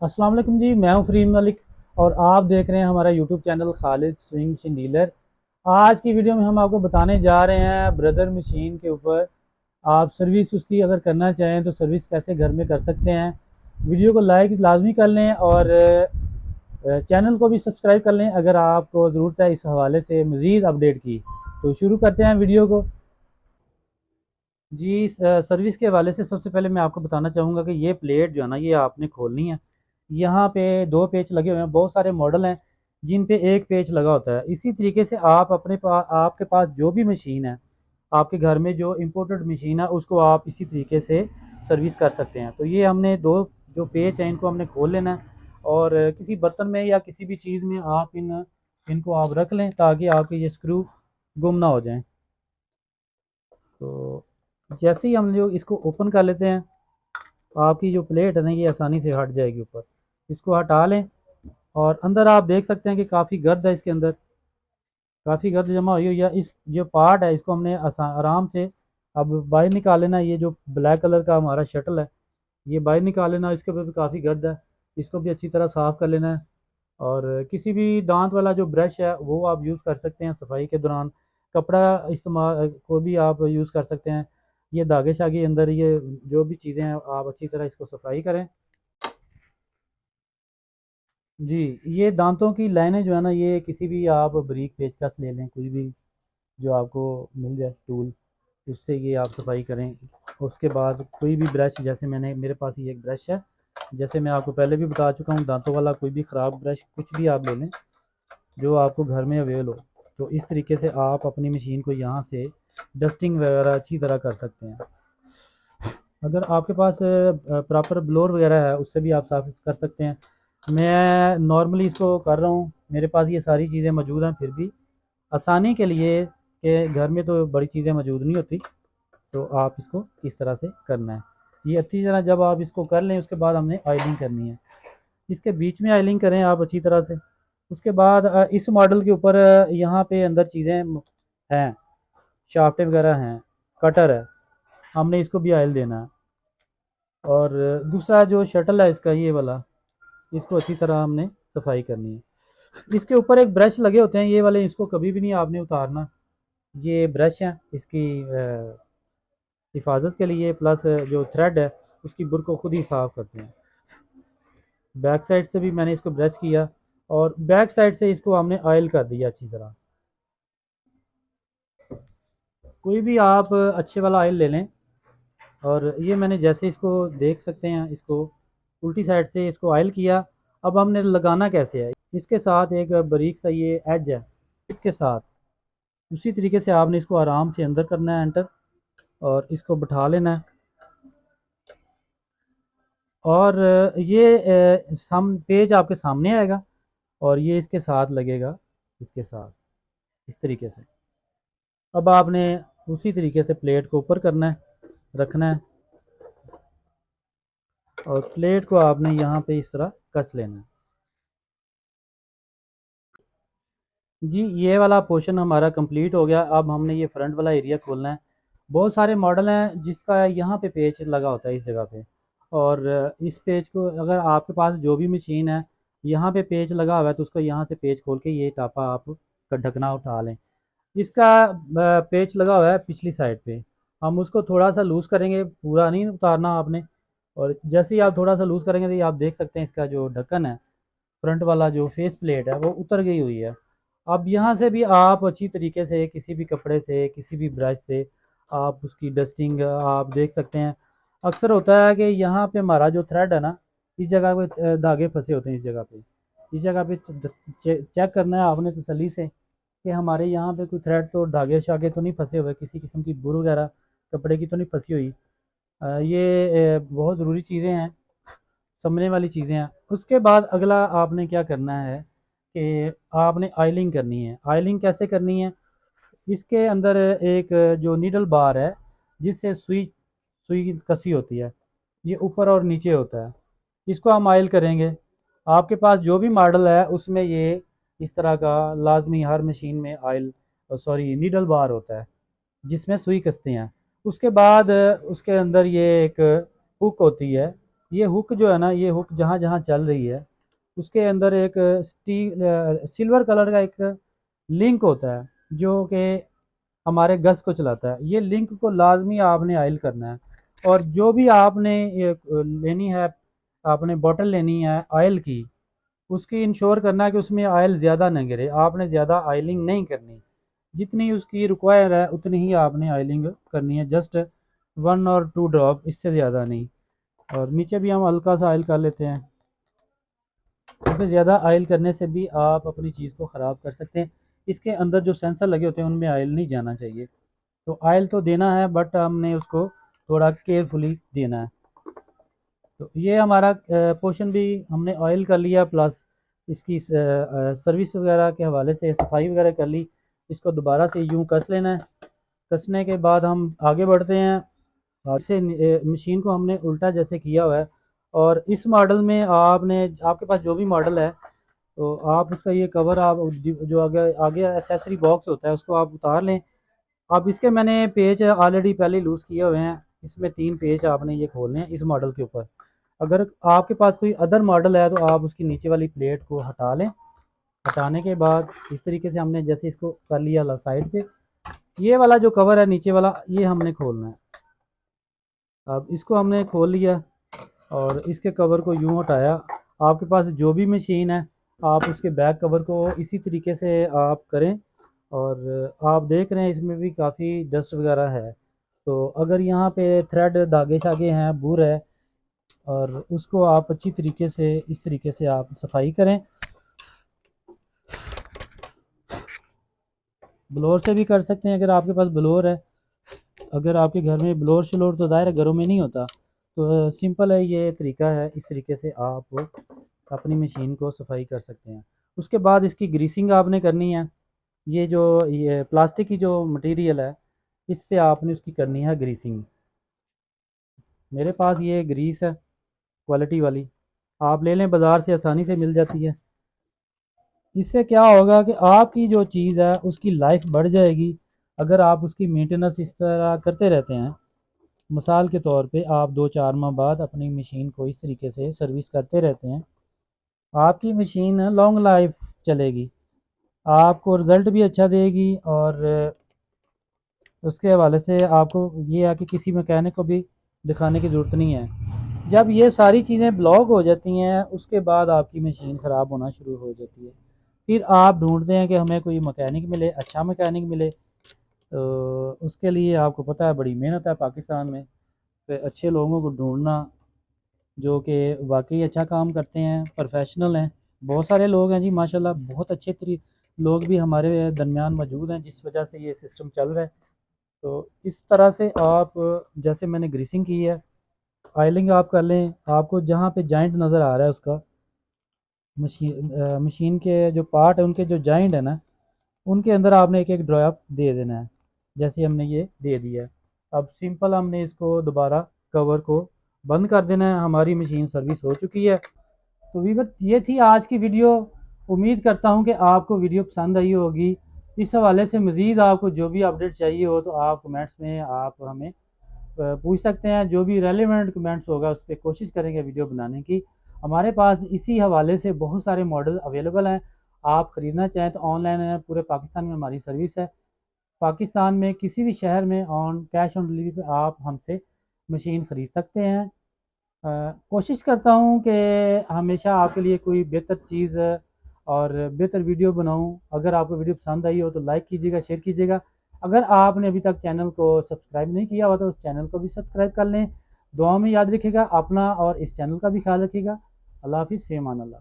अस्सलाम वालेकुम जी। मैं हूं फरीम मलिक और आप देख रहे हैं हमारा YouTube channel Khalid swing machine dealer. आज की वीडियो में हम आपको बताने जा रहे हैं ब्रदर मशीन के ऊपर। आप सर्विस उसकी अगर करना चाहें तो सर्विस कैसे घर में कर सकते हैं। वीडियो को लाइक लाजमी कर लें और चैनल को भी सब्सक्राइब कर लें अगर आपको ज़रूरत है इस हवाले से मज़ीद अपडेट की। तो शुरू करते हैं वीडियो को। जी, सर्विस के हवाले से सबसे पहले मैं आपको बताना चाहूँगा कि ये प्लेट जो है ना, ये आपने खोलनी है। यहाँ पे दो पेच लगे हुए हैं। बहुत सारे मॉडल हैं जिन पे एक पेच लगा होता है। इसी तरीके से आप अपने पास, आपके पास जो भी मशीन है, आपके घर में जो इम्पोर्टेड मशीन है, उसको आप इसी तरीके से सर्विस कर सकते हैं। तो ये हमने दो जो पेच हैं इनको हमने खोल लेना है और किसी बर्तन में या किसी भी चीज़ में आप इनको आप रख लें ताकि आपके ये स्क्रू गुम ना हो जाएं। तो जैसे ही हम लोग इसको ओपन कर लेते हैं, आपकी जो प्लेट है ना, ये आसानी से हट जाएगी ऊपर। इसको हटा लें और अंदर आप देख सकते हैं कि काफ़ी गर्द है इसके अंदर, काफ़ी गर्द जमा हुई हुई है। इस जो पार्ट है इसको हमने आराम से अब बाहर निकाल लेना। ये जो ब्लैक कलर का हमारा शटल है, ये बाहर निकाल लेना। इसके ऊपर भी काफ़ी गर्द है, इसको भी अच्छी तरह साफ़ कर लेना है। और किसी भी दांत वाला जो ब्रश है वो आप यूज़ कर सकते हैं सफाई के दौरान। कपड़ा इस्तेमाल को भी आप यूज़ कर सकते हैं। ये धागे शागे अंदर, ये जो भी चीज़ें हैं, आप अच्छी तरह इसको सफाई करें। जी, ये दांतों की लाइनें जो है ना, ये किसी भी आप बारीक पेचकस ले लें, कोई भी जो आपको मिल जाए टूल, उससे ये आप सफाई करें। उसके बाद कोई भी ब्रश, जैसे मेरे पास ये एक ब्रश है, जैसे मैं आपको पहले भी बता चुका हूँ, दांतों वाला कोई भी ख़राब ब्रश कुछ भी आप ले लें जो आपको घर में अवेल हो। तो इस तरीके से आप अपनी मशीन को यहाँ से डस्टिंग वगैरह अच्छी तरह कर सकते हैं। अगर आपके पास प्रॉपर ब्लोअर वगैरह है, उससे भी आप साफ कर सकते हैं। मैं नॉर्मली इसको कर रहा हूँ, मेरे पास ये सारी चीज़ें मौजूद हैं। फिर भी आसानी के लिए कि घर में तो बड़ी चीज़ें मौजूद नहीं होती, तो आप इसको किस तरह से करना है, ये अच्छी तरह जब आप इसको कर लें, उसके बाद हमने ऑयलिंग करनी है। इसके बीच में ऑयलिंग करें आप अच्छी तरह से। उसके बाद इस मॉडल के ऊपर यहाँ पे अंदर चीज़ें हैं, शाफ्टें वगैरह हैं, कटर है, हमने इसको भी ऑयल देना है। और दूसरा जो शटल है इसका, ये वाला, इसको अच्छी तरह हमने सफाई करनी है। इसके ऊपर एक ब्रश लगे होते हैं ये वाले, इसको कभी भी नहीं आपने उतारना। ये ब्रश है इसकी हिफाजत के लिए, प्लस जो थ्रेड है उसकी बुर को खुद ही साफ़ करते हैं। बैक साइड से भी मैंने इसको ब्रश किया और बैक साइड से इसको हमने ऑयल कर दिया अच्छी तरह। कोई भी आप अच्छे वाला ऑयल ले लें। और ये मैंने जैसे इसको देख सकते हैं, इसको उल्टी साइड से इसको ऑयल किया। अब हमने लगाना कैसे है, इसके साथ एक बारीक सा ये एज है, इसके साथ उसी तरीके से आपने इसको आराम से अंदर करना है, एंटर, और इसको बैठा लेना है। और ये सम पेज आपके सामने आएगा और ये इसके साथ लगेगा, इसके साथ इस तरीके से। अब आपने उसी तरीके से प्लेट को ऊपर करना है, रखना है, और प्लेट को आपने यहाँ पे इस तरह कस लेना है। जी, ये वाला पोर्शन हमारा कंप्लीट हो गया। अब हमने ये फ्रंट वाला एरिया खोलना है। बहुत सारे मॉडल हैं जिसका यहाँ पे पेच लगा होता है इस जगह पे। और इस पेच को, अगर आपके पास जो भी मशीन है यहाँ पे पेच लगा हुआ है, तो उसको यहाँ से पेच खोल के ये टापा आप का ढकना उठा लें। इसका पेच लगा हुआ है पिछली साइड पे, हम उसको थोड़ा सा लूज़ करेंगे, पूरा नहीं उतारना आपने। और जैसे ही आप थोड़ा सा लूज़ करेंगे तो ये आप देख सकते हैं इसका जो ढक्कन है, फ्रंट वाला जो फेस प्लेट है वो उतर गई हुई है। अब यहाँ से भी आप अच्छी तरीके से किसी भी कपड़े से, किसी भी ब्रश से आप उसकी डस्टिंग आप देख सकते हैं। अक्सर होता है कि यहाँ पे हमारा जो थ्रेड है ना, इस जगह पे धागे फंसे होते हैं, इस जगह पे चेक करना है आपने तसल्ली से कि हमारे यहाँ पे कोई थ्रेड तो धागे शागे तो नहीं फंसे हुए, किसी किस्म की बुर वगैरह कपड़े की तो नहीं फंसी हुई। ये बहुत ज़रूरी चीज़ें हैं, समझने वाली चीज़ें हैं। उसके बाद अगला आपने क्या करना है कि आपने आयलिंग करनी है। आयलिंग कैसे करनी है, इसके अंदर एक जो नीडल बार है जिससे सुई सुई कसी होती है, ये ऊपर और नीचे होता है, इसको हम आयल करेंगे। आपके पास जो भी मॉडल है उसमें ये इस तरह का लाजमी हर मशीन में आयल, सॉरी, नीडल बार होता है जिसमें सुई कसते हैं। उसके बाद उसके अंदर ये एक हुक होती है, ये हुक जो है ना, ये हुक जहाँ जहाँ चल रही है उसके अंदर एक सिल्वर कलर का एक लिंक होता है जो कि हमारे गस को चलाता है। ये लिंक को लाजमी आपने आयल करना है। और जो भी आपने ये लेनी है, आपने बोतल लेनी है ऑयल की, उसकी इंश्योर करना है कि उसमें ऑयल ज़्यादा ना गिरे। आपने ज़्यादा ऑयलिंग नहीं करनी, जितनी उसकी रिक्वायर है उतनी ही आपने ऑयलिंग करनी है। जस्ट 1 और 2 ड्रॉप, इससे ज़्यादा नहीं। और नीचे भी हम हल्का सा ऑयल कर लेते हैं, क्योंकि ज़्यादा ऑयल करने से भी आप अपनी चीज़ को ख़राब कर सकते हैं। इसके अंदर जो सेंसर लगे होते हैं उनमें ऑयल नहीं जाना चाहिए। तो ऑयल तो देना है, बट हमने उसको थोड़ा केयरफुली देना है। तो ये हमारा पोर्शन भी हमने ऑयल कर लिया, प्लस इसकी सर्विस वगैरह के हवाले से सफाई वगैरह कर ली। इसको दोबारा से यूं कस लेना है। कसने के बाद हम आगे बढ़ते हैं। से मशीन को हमने उल्टा जैसे किया हुआ है। और इस मॉडल में आपने, आपके पास जो भी मॉडल है, तो आप उसका ये कवर, आप जो आगे आगे एसेसरी बॉक्स होता है उसको आप उतार लें। अब इसके मैंने पेज ऑलरेडी पहले लूज़ किए हुए हैं। इसमें 3 पेज आपने ये खोलने हैं इस मॉडल के ऊपर। अगर आपके पास कोई अदर मॉडल है तो आप उसकी नीचे वाली प्लेट को हटा लें। हटाने के बाद इस तरीके से हमने जैसे इसको कर लिया साइड पे, ये वाला जो कवर है नीचे वाला, ये हमने खोलना है। अब इसको हमने खोल लिया और इसके कवर को यूँ हटाया। आपके पास जो भी मशीन है, आप उसके बैक कवर को इसी तरीके से आप करें। और आप देख रहे हैं इसमें भी काफ़ी डस्ट वगैरह है। तो अगर यहाँ पे थ्रेड धागे शागे हैं, बुर है, और उसको आप अच्छी तरीके से इस तरीके से आप सफाई करें। ब्लोर से भी कर सकते हैं अगर आपके पास ब्लोर है। अगर आपके घर में ब्लोर शलोर तो ज़ाहिर है घरों में नहीं होता, तो सिंपल है, ये तरीका है। इस तरीके से आप अपनी मशीन को सफाई कर सकते हैं। उसके बाद इसकी ग्रीसिंग आपने करनी है। ये प्लास्टिक की जो मटेरियल है, इस पे आपने उसकी करनी है ग्रीसिंग। मेरे पास ये ग्रीस है क्वालिटी वाली, आप ले लें, बाज़ार से आसानी से मिल जाती है। इससे क्या होगा कि आपकी जो चीज़ है उसकी लाइफ बढ़ जाएगी। अगर आप उसकी मेंटेनेंस इस तरह करते रहते हैं, मिसाल के तौर पे आप 2-4 माह बाद अपनी मशीन को इस तरीके से सर्विस करते रहते हैं, आपकी मशीन लॉन्ग लाइफ चलेगी, आपको रिज़ल्ट भी अच्छा देगी। और उसके हवाले से आपको ये है कि किसी मैकेनिक को भी दिखाने की ज़रूरत नहीं है। जब ये सारी चीज़ें ब्लॉक हो जाती हैं उसके बाद आपकी मशीन ख़राब होना शुरू हो जाती है। फिर आप ढूंढते हैं कि हमें कोई मैकेनिक मिले, अच्छा मैकेनिक मिले। तो उसके लिए आपको पता है बड़ी मेहनत है पाकिस्तान में, तो अच्छे लोगों को ढूंढना जो कि वाकई अच्छा काम करते हैं, प्रोफेशनल हैं। बहुत सारे लोग हैं जी माशाल्लाह, बहुत अच्छे लोग भी हमारे दरमियान मौजूद हैं, जिस वजह से ये सिस्टम चल रहा है। तो इस तरह से आप, जैसे मैंने ग्रीसिंग की है, ऑयलिंग आप कर लें। आपको जहाँ पे जॉइंट नज़र आ रहा है उसका, मशीन के जो पार्ट है उनके जो जॉइंट है ना, उनके अंदर आपने एक एक ड्रॉप दे देना है, जैसे हमने ये दे दिया है। अब सिंपल हमने इसको दोबारा कवर को बंद कर देना है। हमारी मशीन सर्विस हो चुकी है। तो वीवर, ये थी आज की वीडियो। उम्मीद करता हूँ कि आपको वीडियो पसंद आई होगी। इस हवाले से मज़ीद आपको जो भी अपडेट चाहिए हो तो आप कमेंट्स में आप हमें पूछ सकते हैं। जो भी रेलेवेंट कमेंट्स होगा उस पर कोशिश करेंगे वीडियो बनाने की। हमारे पास इसी हवाले से बहुत सारे मॉडल अवेलेबल हैं। आप ख़रीदना चाहें तो ऑनलाइन पूरे पाकिस्तान में हमारी सर्विस है। पाकिस्तान में किसी भी शहर में ऑन कैश ऑन डिलीवरी पे आप हमसे मशीन ख़रीद सकते हैं। कोशिश करता हूँ कि हमेशा आपके लिए कोई बेहतर चीज़ और बेहतर वीडियो बनाऊँ। अगर आपको वीडियो पसंद आई हो तो लाइक कीजिएगा, शेयर कीजिएगा। अगर आपने अभी तक चैनल को सब्सक्राइब नहीं किया हुआ तो उस चैनल को भी सब्सक्राइब कर लें। दुआ में याद रखिएगा अपना और इस चैनल का भी ख्याल रखिएगा। अल्लाह हाफिज़, फ़ी अमान अल्लाह।